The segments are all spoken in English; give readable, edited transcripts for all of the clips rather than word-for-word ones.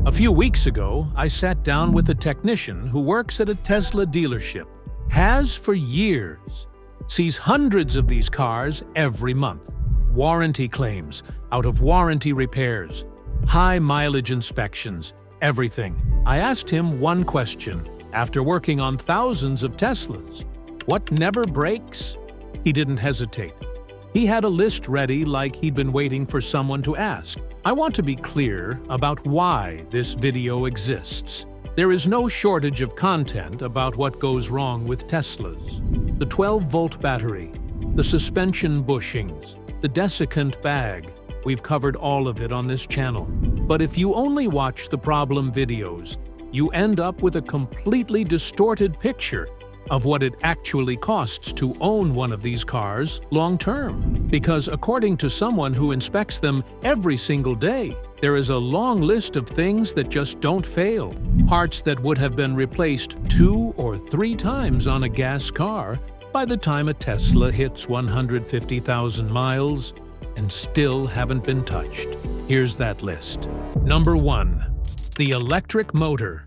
A few weeks ago, I sat down with a technician who works at a Tesla dealership, has for years, sees hundreds of these cars every month. Warranty claims, out-of-warranty repairs, high mileage inspections, everything. I asked him one question after working on thousands of Teslas. What never breaks? He didn't hesitate. He had a list ready like he'd been waiting for someone to ask. I want to be clear about why this video exists. There is no shortage of content about what goes wrong with Teslas. The 12-volt battery, the suspension bushings, the desiccant bag. We've covered all of it on this channel. But if you only watch the problem videos, you end up with a completely distorted picture of what it actually costs to own one of these cars long-term. Because according to someone who inspects them every single day, there is a long list of things that just don't fail. Parts that would have been replaced 2 or 3 times on a gas car by the time a Tesla hits 150,000 miles and still haven't been touched. Here's that list. Number 1. The electric motor.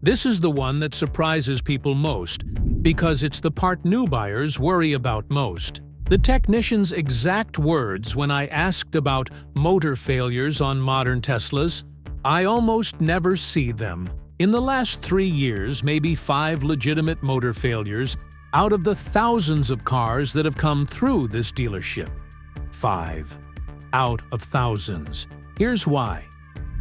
This is the one that surprises people most, because it's the part new buyers worry about most. The technician's exact words when I asked about motor failures on modern Teslas: "I almost never see them. In the last 3 years, maybe 5 legitimate motor failures out of the thousands of cars that have come through this dealership. 5 out of thousands. Here's why.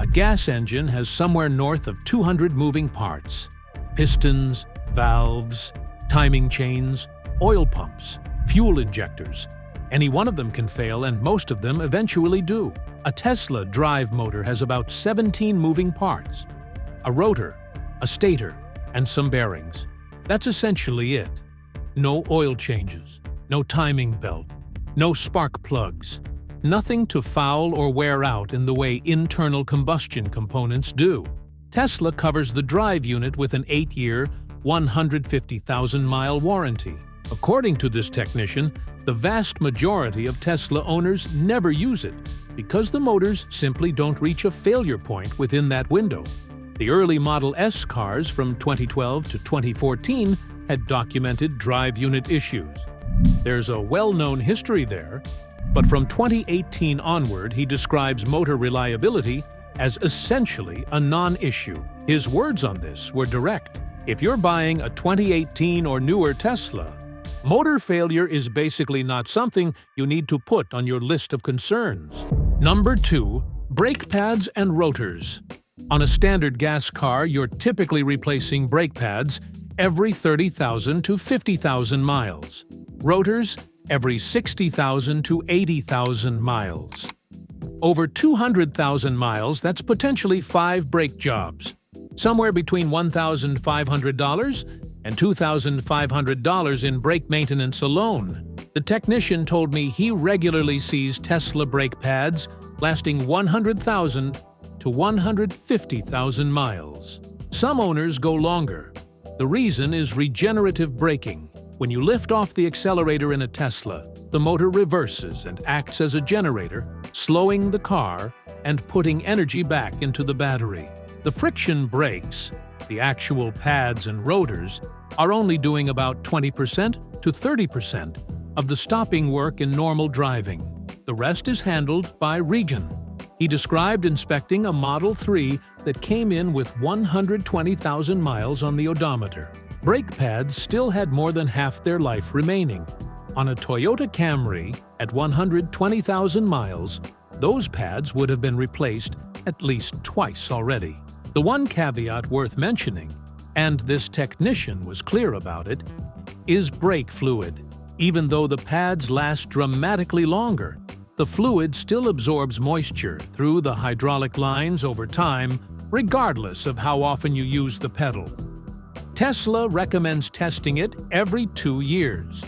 A gas engine has somewhere north of 200 moving parts: pistons, valves, timing chains, oil pumps, fuel injectors. Any one of them can fail, and most of them eventually do. A Tesla drive motor has about 17 moving parts: a rotor, a stator, and some bearings. That's essentially it. No oil changes, no timing belt, no spark plugs. Nothing to foul or wear out in the way internal combustion components do. Tesla covers the drive unit with an 8-year, 150,000-mile warranty. According to this technician, the vast majority of Tesla owners never use it because the motors simply don't reach a failure point within that window. The early Model S cars from 2012 to 2014 had documented drive unit issues. There's a well-known history there, but from 2018 onward, he describes motor reliability as essentially a non-issue. His words on this were direct. If you're buying a 2018 or newer Tesla, motor failure is basically not something you need to put on your list of concerns. Number 2. Brake pads and rotors. On a standard gas car, you're typically replacing brake pads every 30,000 to 50,000 miles. Rotors every 60,000 to 80,000 miles. Over 200,000 miles, that's potentially 5 brake jobs. Somewhere between $1,500 and $2,500 in brake maintenance alone. The technician told me he regularly sees Tesla brake pads lasting 100,000 to 150,000 miles. Some owners go longer. The reason is regenerative braking. When you lift off the accelerator in a Tesla, the motor reverses and acts as a generator, slowing the car and putting energy back into the battery. The friction brakes, the actual pads and rotors, are only doing about 20% to 30% of the stopping work in normal driving. The rest is handled by regen. He described inspecting a Model 3 that came in with 120,000 miles on the odometer. Brake pads still had more than half their life remaining. On a Toyota Camry, at 120,000 miles, those pads would have been replaced at least twice already. The one caveat worth mentioning, and this technician was clear about it, is brake fluid. Even though the pads last dramatically longer, the fluid still absorbs moisture through the hydraulic lines over time, regardless of how often you use the pedal. Tesla recommends testing it every 2 years.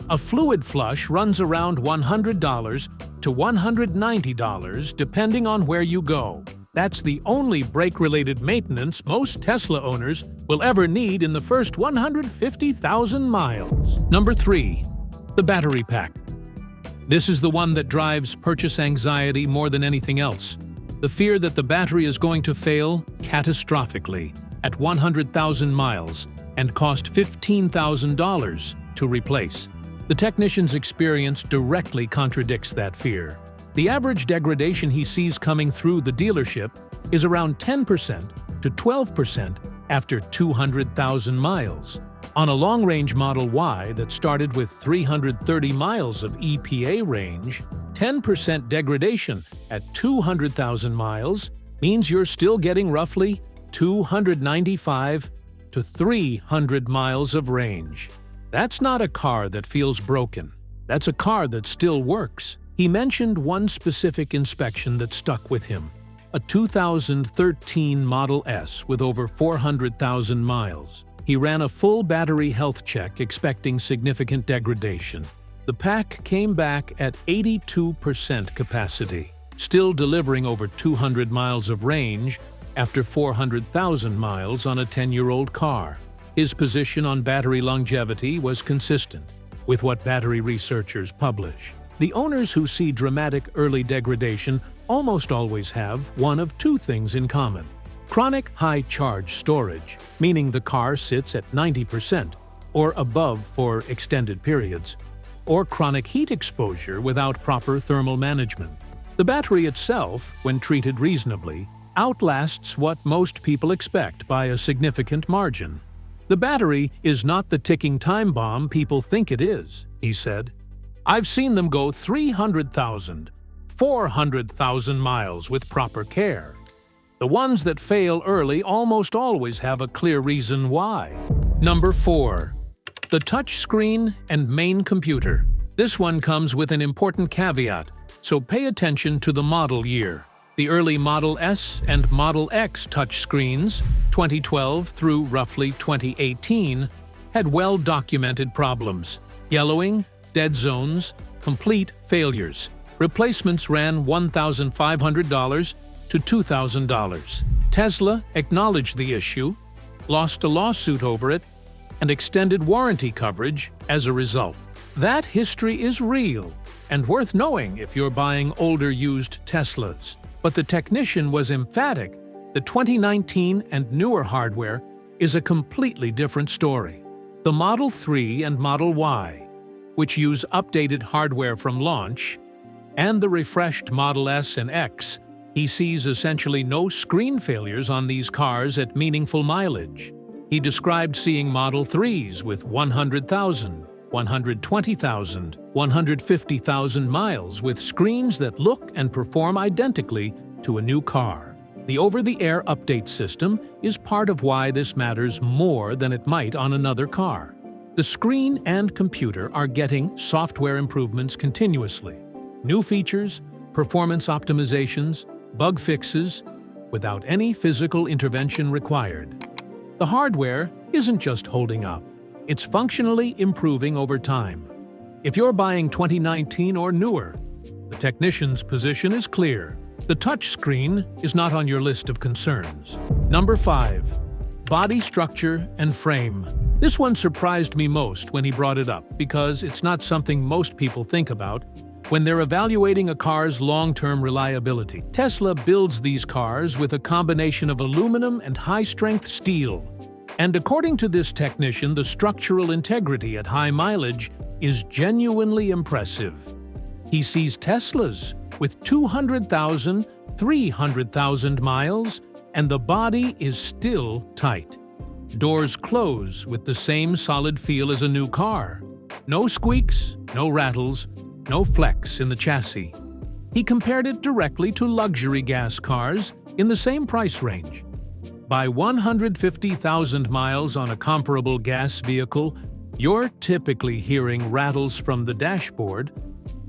A fluid flush runs around $100 to $190 depending on where you go. That's the only brake-related maintenance most Tesla owners will ever need in the first 150,000 miles. Number 3. The battery pack. This is the one that drives purchase anxiety more than anything else. The fear that the battery is going to fail catastrophically at 100,000 miles and cost $15,000 to replace. The technician's experience directly contradicts that fear. The average degradation he sees coming through the dealership is around 10% to 12% after 200,000 miles. On a long-range Model Y that started with 330 miles of EPA range, 10% degradation at 200,000 miles means you're still getting roughly 295 to 300 miles of range. That's not a car that feels broken. That's a car that still works. He mentioned one specific inspection that stuck with him, a 2013 Model S with over 400,000 miles. He ran a full battery health check expecting significant degradation. The pack came back at 82% capacity, still delivering over 200 miles of range after 400,000 miles on a 10-year-old car. His position on battery longevity was consistent with what battery researchers publish. The owners who see dramatic early degradation almost always have one of two things in common: chronic high charge storage, meaning the car sits at 90% or above for extended periods, or chronic heat exposure without proper thermal management. The battery itself, when treated reasonably, outlasts what most people expect by a significant margin. The battery is not the ticking time bomb people think it is, he said. I've seen them go 300,000, 400,000 miles with proper care. The ones that fail early almost always have a clear reason why. Number 4. The touchscreen and main computer. This one comes with an important caveat, so pay attention to the model year. The early Model S and Model X touchscreens, 2012 through roughly 2018, had well-documented problems: yellowing, dead zones, complete failures. Replacements ran $1,500 to $2,000. Tesla acknowledged the issue, lost a lawsuit over it, and extended warranty coverage as a result. That history is real and worth knowing if you're buying older used Teslas. But the technician was emphatic that 2019 and newer hardware is a completely different story. The Model 3 and Model Y, which use updated hardware from launch, and the refreshed Model S and X, he sees essentially no screen failures on these cars at meaningful mileage. He described seeing Model 3s with 100,000, 120,000, 150,000 miles with screens that look and perform identically to a new car. The over-the-air update system is part of why this matters more than it might on another car. The screen and computer are getting software improvements continuously. New features, performance optimizations, bug fixes, without any physical intervention required. The hardware isn't just holding up, it's functionally improving over time. If you're buying 2019 or newer, the technician's position is clear. The touchscreen is not on your list of concerns. Number 5. Body structure and frame. This one surprised me most when he brought it up because it's not something most people think about when they're evaluating a car's long-term reliability. Tesla builds these cars with a combination of aluminum and high-strength steel. And according to this technician, the structural integrity at high mileage is genuinely impressive. He sees Teslas with 200,000, 300,000 miles, and the body is still tight. Doors close with the same solid feel as a new car. No squeaks, no rattles, no flex in the chassis. He compared it directly to luxury gas cars in the same price range. By 150,000 miles on a comparable gas vehicle, you're typically hearing rattles from the dashboard,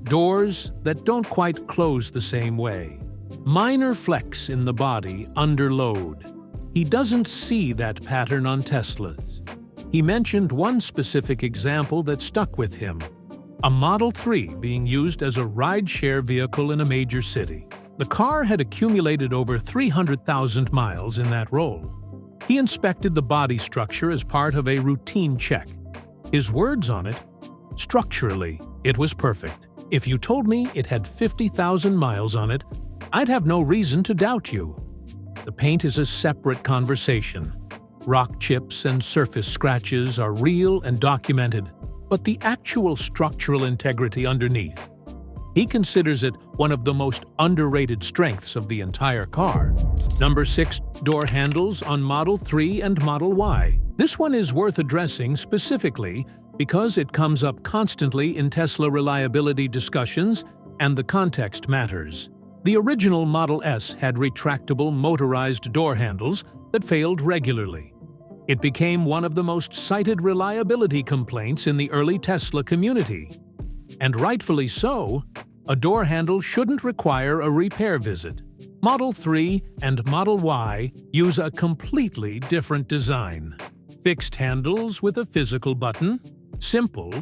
doors that don't quite close the same way, minor flex in the body under load. He doesn't see that pattern on Teslas. He mentioned one specific example that stuck with him: a Model 3 being used as a ride-share vehicle in a major city. The car had accumulated over 300,000 miles in that role. He inspected the body structure as part of a routine check. His words on it: structurally, it was perfect. If you told me it had 50,000 miles on it, I'd have no reason to doubt you. The paint is a separate conversation. Rock chips and surface scratches are real and documented, but the actual structural integrity underneath. He considers it one of the most underrated strengths of the entire car. Number 6. Door handles on Model 3 and Model Y. This one is worth addressing specifically because it comes up constantly in Tesla reliability discussions and the context matters. The original Model S had retractable motorized door handles that failed regularly. It became one of the most cited reliability complaints in the early Tesla community. And rightfully so, a door handle shouldn't require a repair visit. Model 3 and Model Y use a completely different design. Fixed handles with a physical button, simple,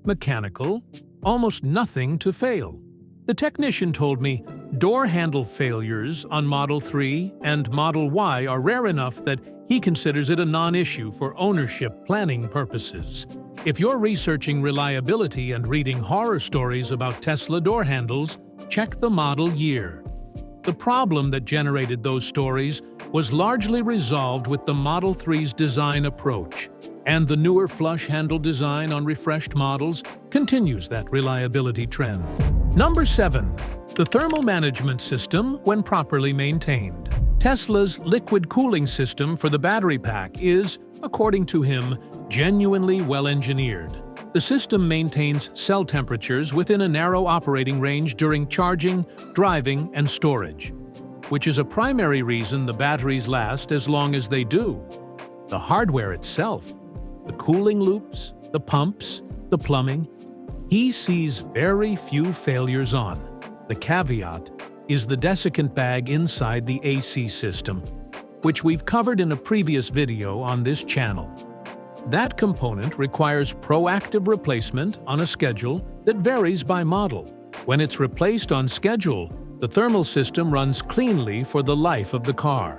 mechanical, almost nothing to fail. The technician told me door handle failures on Model 3 and Model Y are rare enough that he considers it a non-issue for ownership planning purposes. If you're researching reliability and reading horror stories about Tesla door handles, check the model year. The problem that generated those stories was largely resolved with the Model 3's design approach, and the newer flush handle design on refreshed models continues that reliability trend. Number 7. The thermal management system when properly maintained. Tesla's liquid cooling system for the battery pack is, according to him, genuinely well-engineered. The system maintains cell temperatures within a narrow operating range during charging, driving, and storage, which is a primary reason the batteries last as long as they do. The hardware itself, the cooling loops, the pumps, the plumbing, he sees very few failures on. The caveat is the desiccant bag inside the AC system, which we've covered in a previous video on this channel. That component requires proactive replacement on a schedule that varies by model. When it's replaced on schedule, the thermal system runs cleanly for the life of the car.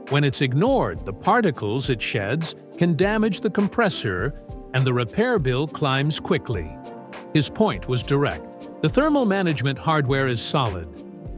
When it's ignored, the particles it sheds can damage the compressor and the repair bill climbs quickly. His point was direct. The thermal management hardware is solid.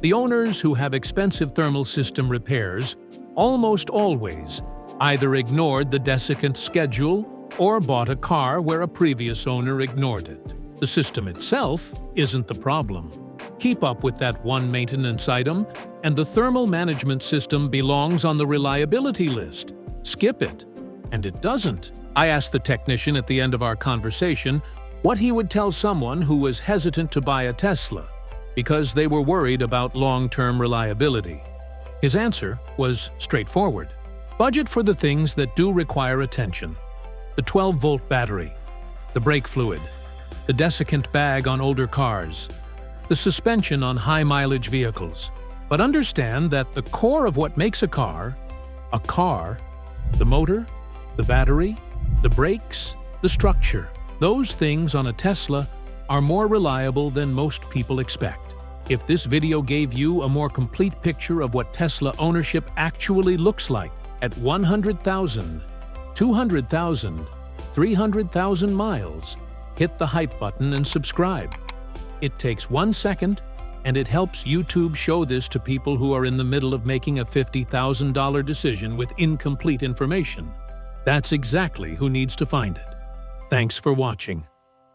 The owners who have expensive thermal system repairs almost always either ignored the desiccant schedule or bought a car where a previous owner ignored it. The system itself isn't the problem. Keep up with that one maintenance item, and the thermal management system belongs on the reliability list. Skip it, and it doesn't. I asked the technician at the end of our conversation what he would tell someone who was hesitant to buy a Tesla because they were worried about long-term reliability. His answer was straightforward. Budget for the things that do require attention. The 12-volt battery, the brake fluid, the desiccant bag on older cars, the suspension on high-mileage vehicles. But understand that the core of what makes a car, the motor, the battery, the brakes, the structure, those things on a Tesla are more reliable than most people expect. If this video gave you a more complete picture of what Tesla ownership actually looks like at 100,000, 200,000, 300,000 miles, hit the hype button and subscribe. It takes 1 second, and it helps YouTube show this to people who are in the middle of making a $50,000 decision with incomplete information. That's exactly who needs to find it. Thanks for watching.